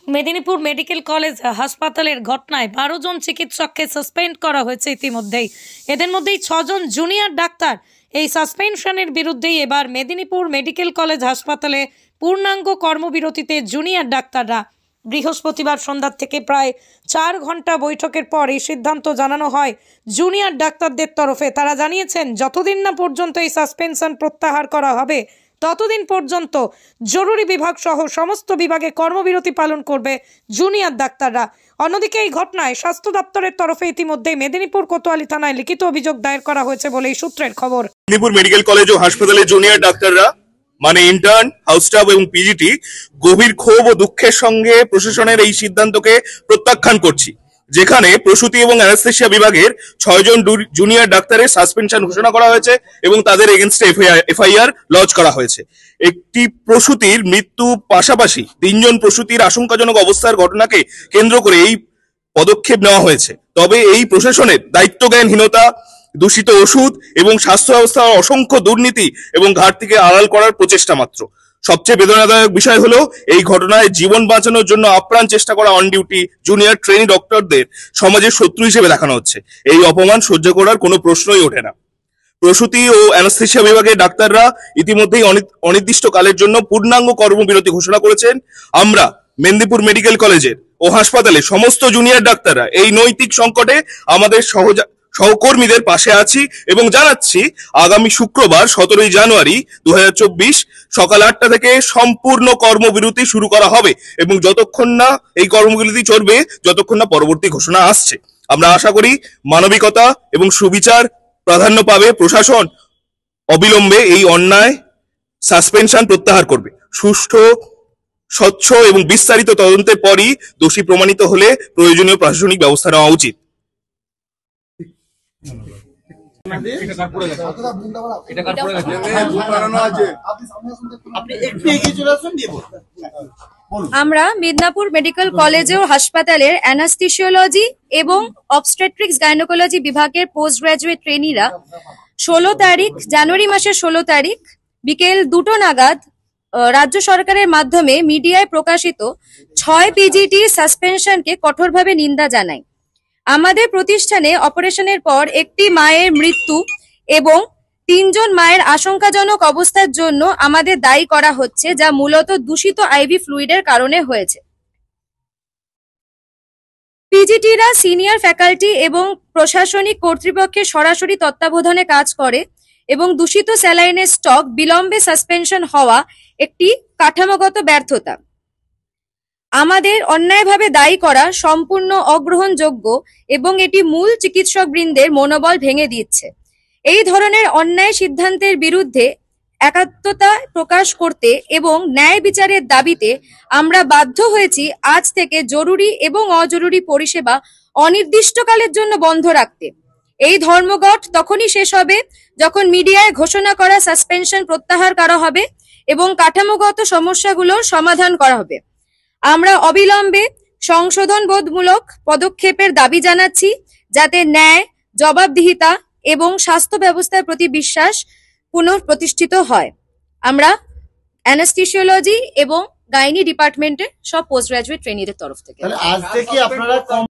Medinipur medical college হাসপাতালের ঘটনায় 12 জন চিকিৎসককে সাসপেন্ড করা হয়েছে ইতিমধ্যেই। এদের মধ্যেই 6 জন জুনিয়র ডাক্তার। এই সাসপেনশনের বিরুদ্ধেই এবার মেদিনীপুর মেডিকেল কলেজ হাসপাতালে পূর্ণাঙ্গ কর্মবিরতিতে জুনিয়র ডাক্তাররা। বৃহস্পতিবার সন্ধ্যা থেকে প্রায় 4 ঘন্টা বৈঠকের পর এই সিদ্ধান্ত জানানো হয় জুনিয়র ডাক্তারদের তরফে। তারা জানিয়েছেন, যতদিন না পর্যন্ত এই সাসপেনশন প্রত্যাহার করা হবে ততদিন পর্যন্ত জরুরি বিভাগ সহ সমস্ত বিভাগে কর্মবিরতি পালন করবে জুনিয়র ডাক্তাররা। অন্যদিকে এই ঘটনায় স্বাস্থ্য দপ্তরের তরফে ইতিমধ্যে মেদিনীপুর কোতোয়ালি থানায় লিখিত অভিযোগ দায়ের করা হয়েছে বলে এই সূত্রের খবর। মেদিনীপুর মেডিকেল কলেজ ও হাসপাতালে জুনিয়র ডাক্তাররা মানে ইন্টার্ন, হাউস স্টাফ এবং পিজিটি গভীর ক্ষোভ ও দুঃখের সঙ্গে প্রশাসনের এই সিদ্ধান্তকে প্রত্যাখ্যান করছি, যেখানে প্রসূতি এবং অ্যানেস্থেসিয়া বিভাগের 6 জন জুনিয়র ডাক্তারের সাসপেনশন ঘোষণা করা হয়েছে এবং তাদের এগেনস্টে এফআইআর লঞ্চ করা হয়েছে। একটি প্রসূতির মৃত্যু পাশাপাশি 3 জন প্রসূতির আশঙ্কাজনক অবস্থার ঘটনাকে কেন্দ্র করে এই পদক্ষেপ নেওয়া হয়েছে। তবে এই প্রশাসনের দায়িত্বজ্ঞানহীনতা, দূষিত ওষুধ এবং স্বাস্থ্য ব্যবস্থার অসংখ্য দুর্নীতি এবং ঘাটতিকে আড়াল করার প্রচেষ্টা মাত্র। সবচেয়ে বেদনাদায়ক বিষয় হলো এই ঘটনায় জীবন বাঁচানোর জন্য আপ্রাণ চেষ্টা করা অন ডিউটি জুনিয়র ট্রেনি ডক্টরদের সমাজের শত্রু হিসেবে দেখানো হচ্ছে। এই অপমান সহ্য করার কোনো প্রশ্নই ওঠে না। প্রসূতি ও অ্যানেস্থেসিয়া বিভাগের ডাক্তাররা ইতিমধ্যেই অনির্দিষ্টকালের জন্য পূর্ণাঙ্গ কর্মবিরতি ঘোষণা করেছেন। আমরা মেদিনীপুর মেডিকেল কলেজের ও হাসপাতালে সমস্ত জুনিয়র ডাক্তাররা এই নৈতিক সংকটে আমাদের সহকর্মীদের পাশে আছি এবং জানাচ্ছি, আগামী শুক্রবার 17 জানুয়ারি 2024 সকাল 8টা থেকে সম্পূর্ণ কর্মবিরতি শুরু করা হবে এবং যতক্ষণ না এই কর্মবিরতি চলবে, যতক্ষণ না পরবর্তী ঘোষণা আসছে। আমরা আশা করি মানবিকতা এবং সুবিচার প্রাধান্য পাবে। প্রশাসন অবিলম্বে এই অন্যায় সাসপেনশন প্রত্যাহার করবে। সুষ্ঠু, স্বচ্ছ এবং বিস্তারিত তদন্তের পরই দোষী প্রমাণিত হলে প্রয়োজনীয় প্রশাসনিক ব্যবস্থা নেওয়া উচিত। আমরা মিদনাপুর মেডিকেল কলেজ ও হাসপাতালের অ্যানাস্থেসিওলজি এবং অবস্টেট্রিক্স গাইনোকোলজি বিভাগের পোস্ট গ্রাজুয়েট ট্রেনিরা 16 তারিখ জানুয়ারি মাসের 16 তারিখ বিকেল 2টো নাগাদ রাজ্য সরকারের মাধ্যমে মিডিয়ায় প্রকাশিত 6 পিজিটি সাসপেনশনকে কঠোরভাবে নিন্দা জানাই। আমাদের প্রতিষ্ঠানে অপারেশনের পর একটি মায়ের মৃত্যু এবং 3 জন মায়ের আশঙ্কাজনক অবস্থার জন্য আমাদের দায়ী করা হচ্ছে, যা মূলত দূষিত আইভি ফ্লুইডের কারণে হয়েছে। পিজিটিরা সিনিয়র ফ্যাকাল্টি এবং প্রশাসনিক কর্তৃপক্ষের সরাসরি তত্ত্বাবধানে কাজ করে এবং দূষিত স্যালাইনের স্টক বিলম্বে সাসপেনশন হওয়া একটি কাঠামোগত ব্যর্থতা। আমাদের অন্যায়ভাবে দায়ী করা সম্পূর্ণ অগ্রহণযোগ্য এবং এটি মূল চিকিৎসকবৃন্দের মনোবল ভেঙে দিচ্ছে। এই ধরনের অন্যায় সিদ্ধান্তের বিরুদ্ধে একাত্মতা প্রকাশ করতে এবং ন্যায় বিচারের দাবিতে আমরা বাধ্য হয়েছি আজ থেকে জরুরি এবং অজরুরি পরিষেবা অনির্দিষ্টকালের জন্য বন্ধ রাখতে। এই ধর্মঘট তখনই শেষ হবে যখন মিডিয়ায় ঘোষণা করা সাসপেনশন প্রত্যাহার করা হবে এবং কাঠামোগত সমস্যাগুলোর সমাধান করা হবে। আমরা অবিলম্বে সংশোধনবোধমূলক পদক্ষেপের দাবি জানাচ্ছি, যাতে ন্যায়, জবাবদিহিতা এবং স্বাস্থ্য ব্যবস্থার প্রতি বিশ্বাস পুনঃপ্রতিষ্ঠিত হয়। আমরা অ্যানাস্থেসিওলজি এবং গাইনি ডিপার্টমেন্টের সব পোস্ট গ্রাজুয়েট ট্রেনিদের তরফ থেকে